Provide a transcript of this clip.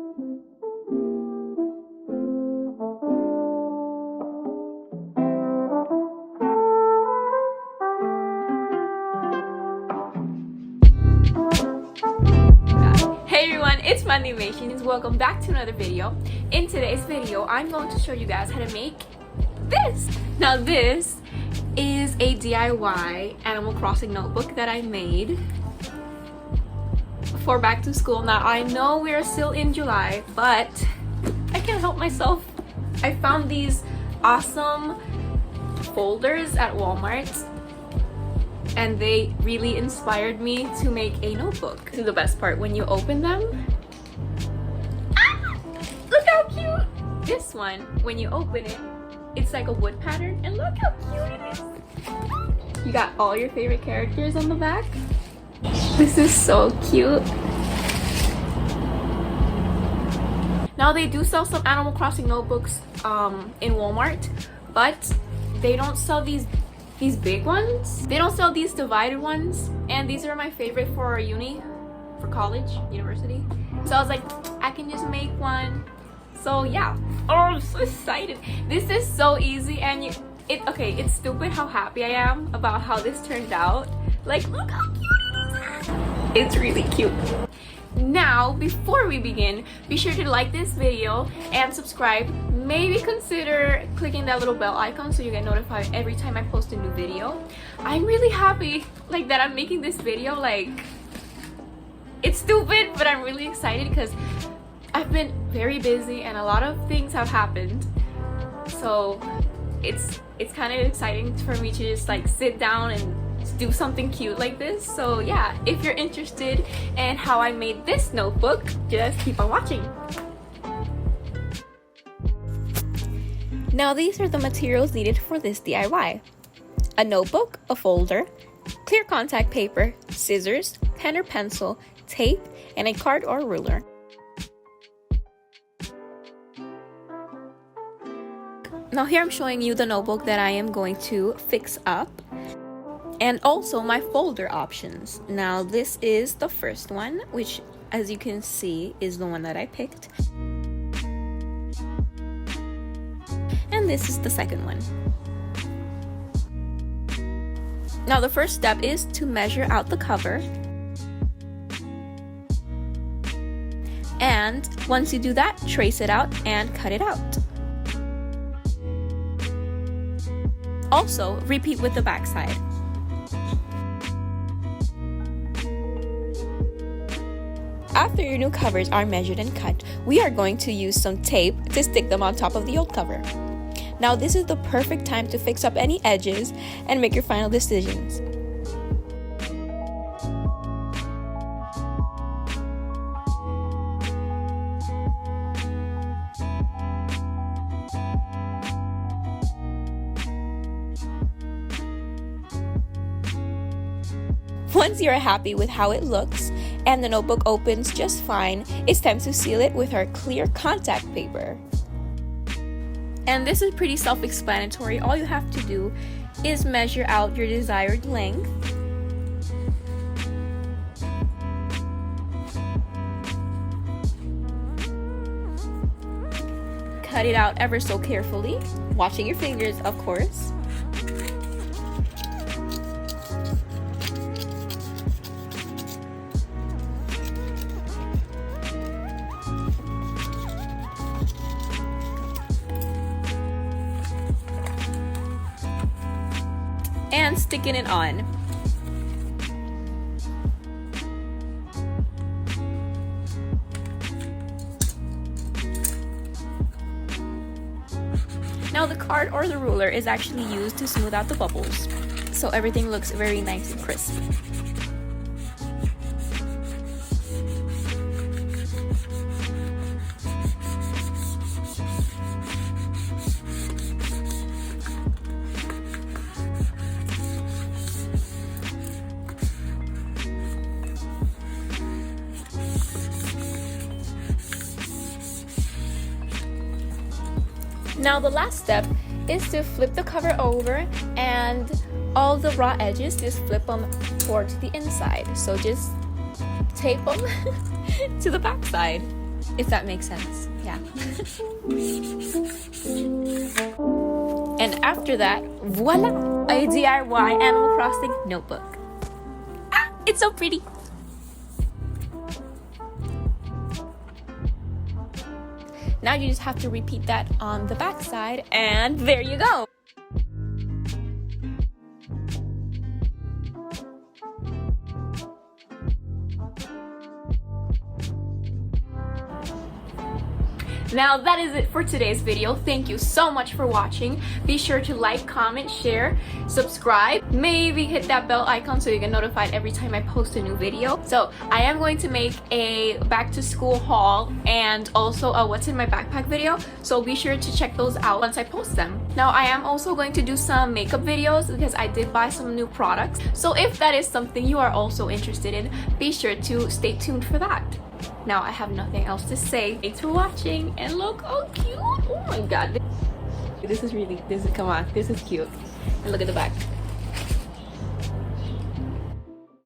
Hey everyone, it's Mandymations. Welcome back to another video. In today's video, I'm going to show you guys how to make this. Now this is a DIY Animal Crossing notebook that I made for back to school. Now I know we're still in July, but I can't help myself. I found these awesome folders at Walmart and they really inspired me to make a notebook. This is the best part, when you open them. Ah! Look how cute! This one, when you open it, it's like a wood pattern, and look how cute it is! You got all your favorite characters on the back. This is so cute. Now they do sell some Animal Crossing notebooks in Walmart, but they don't sell these big ones. They don't sell these divided ones, and these are my favorite for college, university. So I was like, I can just make one. So yeah, oh, I'm so excited. This is so easy, and it's stupid how happy I am about how this turned out. Like, look how cute it is. It's really cute. Now, before we begin, be sure to like this video and subscribe. Maybe consider clicking that little bell icon so you get notified every time I post a new video. I'm really happy that I'm making this video. It's stupid, but I'm really excited because I've been very busy and a lot of things have happened. So it's kind of exciting for me to just sit down and do something cute like this. So yeah, if you're interested in how I made this notebook, just keep on watching. Now these are the materials needed for this DIY. A notebook, a folder, clear contact paper, scissors, pen or pencil, tape, and a card or ruler. Now here I'm showing you the notebook that I am going to fix up, and also my folder options. Now this is the first one, which as you can see is the one that I picked. And this is the second one. Now the first step is to measure out the cover. And once you do that, trace it out and cut it out. Also, repeat with the back side. After your new covers are measured and cut, we are going to use some tape to stick them on top of the old cover. Now this is the perfect time to fix up any edges and make your final decisions. Once you're happy with how it looks and the notebook opens just fine, it's time to seal it with our clear contact paper. And this is pretty self-explanatory. All you have to do is measure out your desired length. Cut it out ever so carefully, watching your fingers, of course. And sticking it on. Now the card or the ruler is actually used to smooth out the bubbles, so everything looks very nice and crisp. Now the last step is to flip the cover over, and all the raw edges, just flip them towards the inside. So just tape them to the back side. if that makes sense. Yeah. And after that, voila, a DIY Animal Crossing notebook. Ah, it's so pretty. Now you just have to repeat that on the back side, and there you go. Now that is it for today's video. Thank you so much for watching. Be sure to like, comment, share, subscribe, maybe hit that bell icon so you get notified every time I post a new video. So I am going to make a back to school haul and also a what's in my backpack video, so be sure to check those out once I post them. Now I am also going to do some makeup videos because I did buy some new products, so if that is something you are also interested in, be sure to stay tuned for that. Now I have nothing else to say. Thanks for watching, and look how cute. Oh my god, this is come on, this is cute. And look at the back.